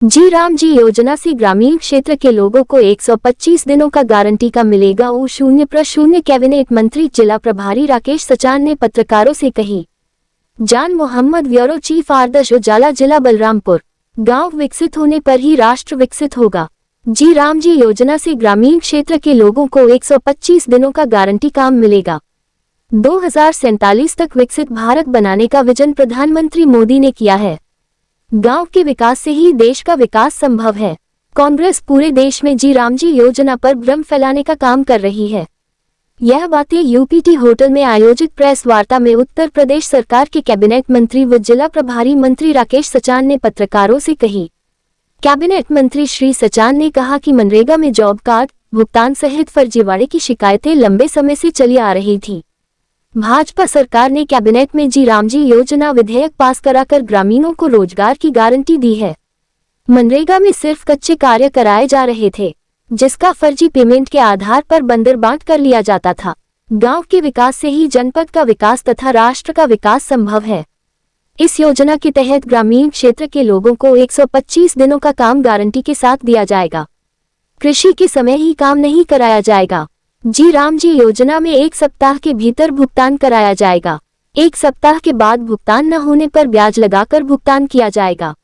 जी राम जी योजना से ग्रामीण क्षेत्र के लोगों को 125 दिनों का गारंटी का मिलेगा। O0 कैबिनेट मंत्री जिला प्रभारी राकेश सचान ने पत्रकारों से कही। जान मोहम्मद ब्यूरो चीफ आदर्श उजाला जिला बलरामपुर। गांव विकसित होने पर ही राष्ट्र विकसित होगा। जी राम जी योजना से ग्रामीण क्षेत्र के लोगों को 125 दिनों का गारंटी काम मिलेगा। 2047 तक विकसित भारत बनाने का विजन प्रधानमंत्री मोदी ने किया है। गांव के विकास से ही देश का विकास संभव है। कांग्रेस पूरे देश में जी राम जी योजना पर भ्रम फैलाने का काम कर रही है। यह बातें यूपीटी होटल में आयोजित प्रेस वार्ता में उत्तर प्रदेश सरकार के कैबिनेट मंत्री व जिला प्रभारी मंत्री राकेश सचान ने पत्रकारों से कही। कैबिनेट मंत्री श्री सचान ने कहा कि मनरेगा में जॉब कार्ड भुगतान सहित फर्जीवाड़े की शिकायतें लंबे समय से चली आ रही थी। भाजपा सरकार ने कैबिनेट में जी राम जी योजना विधेयक पास कराकर ग्रामीणों को रोजगार की गारंटी दी है। मनरेगा में सिर्फ कच्चे कार्य कराए जा रहे थे, जिसका फर्जी पेमेंट के आधार पर बंदरबांट कर लिया जाता था। गांव के विकास से ही जनपद का विकास तथा राष्ट्र का विकास संभव है। इस योजना के तहत ग्रामीण क्षेत्र के लोगों को 125 दिनों का काम गारंटी के साथ दिया जाएगा। कृषि के समय ही काम नहीं कराया जाएगा। जी राम जी योजना में 1 सप्ताह के भीतर भुगतान कराया जाएगा। 1 सप्ताह के बाद भुगतान न होने पर ब्याज लगाकर भुगतान किया जाएगा।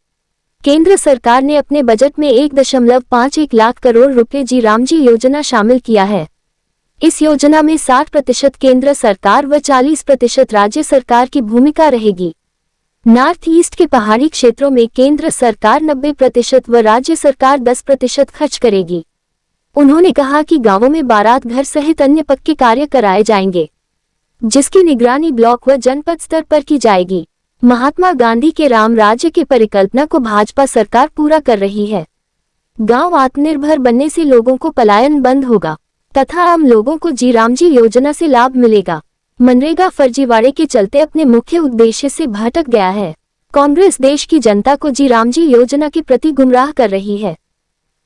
केंद्र सरकार ने अपने बजट में 1.51 लाख करोड़ रुपए जी राम जी योजना शामिल किया है। इस योजना में 60% केंद्र सरकार व 40% राज्य सरकार की भूमिका रहेगी। नॉर्थ ईस्ट के पहाड़ी क्षेत्रों में केंद्र सरकार 90% व राज्य सरकार 10% खर्च करेगी। उन्होंने कहा कि गांवों में बारात घर सहित अन्य पक्के कार्य कराए जाएंगे, जिसकी निगरानी ब्लॉक व जनपद स्तर पर की जाएगी। महात्मा गांधी के राम राज्य की परिकल्पना को भाजपा सरकार पूरा कर रही है। गांव आत्मनिर्भर बनने से लोगों को पलायन बंद होगा तथा आम लोगों को जी राम जी योजना से लाभ मिलेगा। मनरेगा फर्जीवाड़े के चलते अपने मुख्य उद्देश्य से भटक गया है। कांग्रेस देश की जनता को जी राम जी योजना के प्रति गुमराह कर रही है।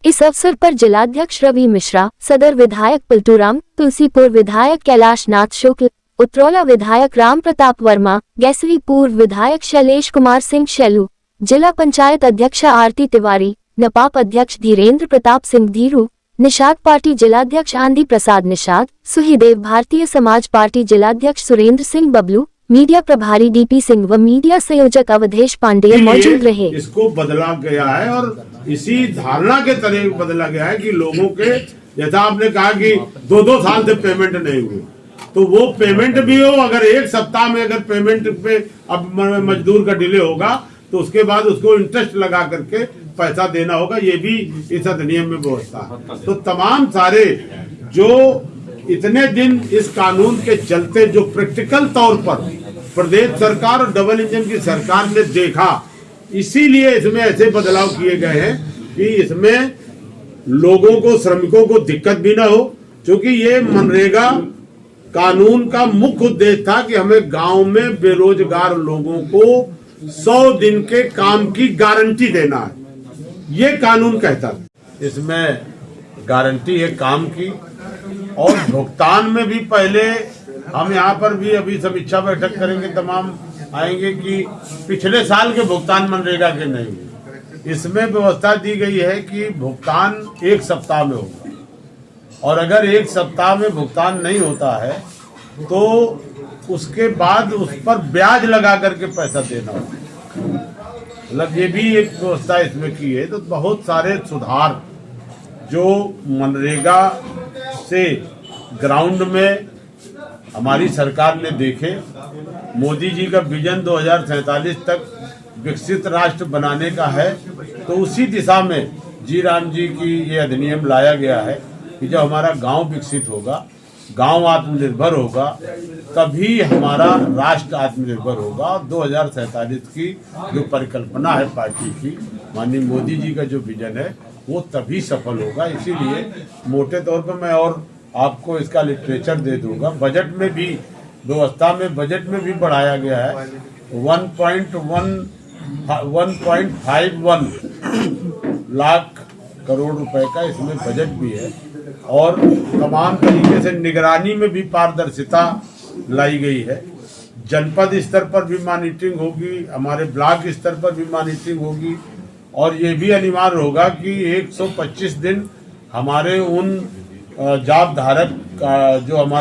इस अवसर पर जिलाध्यक्ष रवि मिश्रा, सदर विधायक पलटूराम, तुलसीपुर विधायक कैलाश नाथ शुक्ल, उतरौला विधायक राम प्रताप वर्मा, गैसरी पूर्व विधायक शैलेश कुमार सिंह शैलू, जिला पंचायत अध्यक्षा आरती तिवारी, नपाप अध्यक्ष धीरेन्द्र प्रताप सिंह धीरू, निषाद पार्टी जिलाध्यक्ष आंधी प्रसाद निषाद, सुहीदेव भारतीय समाज पार्टी जिलाध्यक्ष सुरेंद्र सिंह बबलू, मीडिया प्रभारी डीपी सिंह व मीडिया संयोजक अवधेश पांडेय मौजूद रहे। इसको बदला गया है और इसी धारणा के तरह बदला गया है कि लोगों के, जैसा आपने कहा कि 2-2 साल से पेमेंट नहीं हुई, तो वो पेमेंट भी हो, अगर 1 सप्ताह में अगर पेमेंट पे अब मजदूर का डिले होगा तो उसके बाद उसको इंटरेस्ट लगा करके पैसा देना होगा। ये भी इस अधिनियम में व्यवस्था है। तो तमाम सारे जो इतने दिन इस कानून के चलते जो प्रैक्टिकल तौर पर प्रदेश सरकार और डबल इंजन की सरकार ने देखा, इसीलिए इसमें ऐसे बदलाव किए गए हैं कि इसमें लोगों को, श्रमिकों को दिक्कत भी ना हो। क्योंकि ये मनरेगा कानून का मुख्य उद्देश्य था कि हमें गांव में बेरोजगार लोगों को 100 दिन के काम की गारंटी देना है, ये कानून कहता है। इसमें गारंटी है काम की, और भुगतान में भी पहले हम यहाँ पर भी अभी समीक्षा बैठक करेंगे, तमाम आएंगे कि पिछले साल के भुगतान मनरेगा के नहीं हुए। इसमें व्यवस्था दी गई है कि भुगतान 1 सप्ताह में होगा, और अगर 1 सप्ताह में भुगतान नहीं होता है तो उसके बाद उस पर ब्याज लगा करके पैसा देना होगा। मतलब ये भी एक व्यवस्था इसमें की है। तो बहुत सारे सुधार जो मनरेगा से ग्राउंड में हमारी सरकार ने देखे, मोदी जी का विजन 2047 तक विकसित राष्ट्र बनाने का है, तो उसी दिशा में जी राम जी की ये अधिनियम लाया गया है कि जब हमारा गांव विकसित होगा, गांव आत्मनिर्भर होगा, तभी हमारा राष्ट्र आत्मनिर्भर होगा। 2047 की जो परिकल्पना है पार्टी की, माननीय मोदी जी का जो विजन है, वो तभी सफल होगा। इसीलिए मोटे तौर पर मैं और आपको इसका लिटरेचर दे दूंगा। बजट में भी व्यवस्था में बजट में भी बढ़ाया गया है। 1.51 लाख करोड़ रुपए का इसमें बजट भी है, और तमाम तरीके से निगरानी में भी पारदर्शिता लाई गई है। जनपद स्तर पर भी मॉनिटरिंग होगी, हमारे ब्लॉक स्तर पर भी मॉनिटरिंग होगी, और ये भी अनिवार्य होगा कि 125 दिन हमारे उन जाप धारक जो हमारे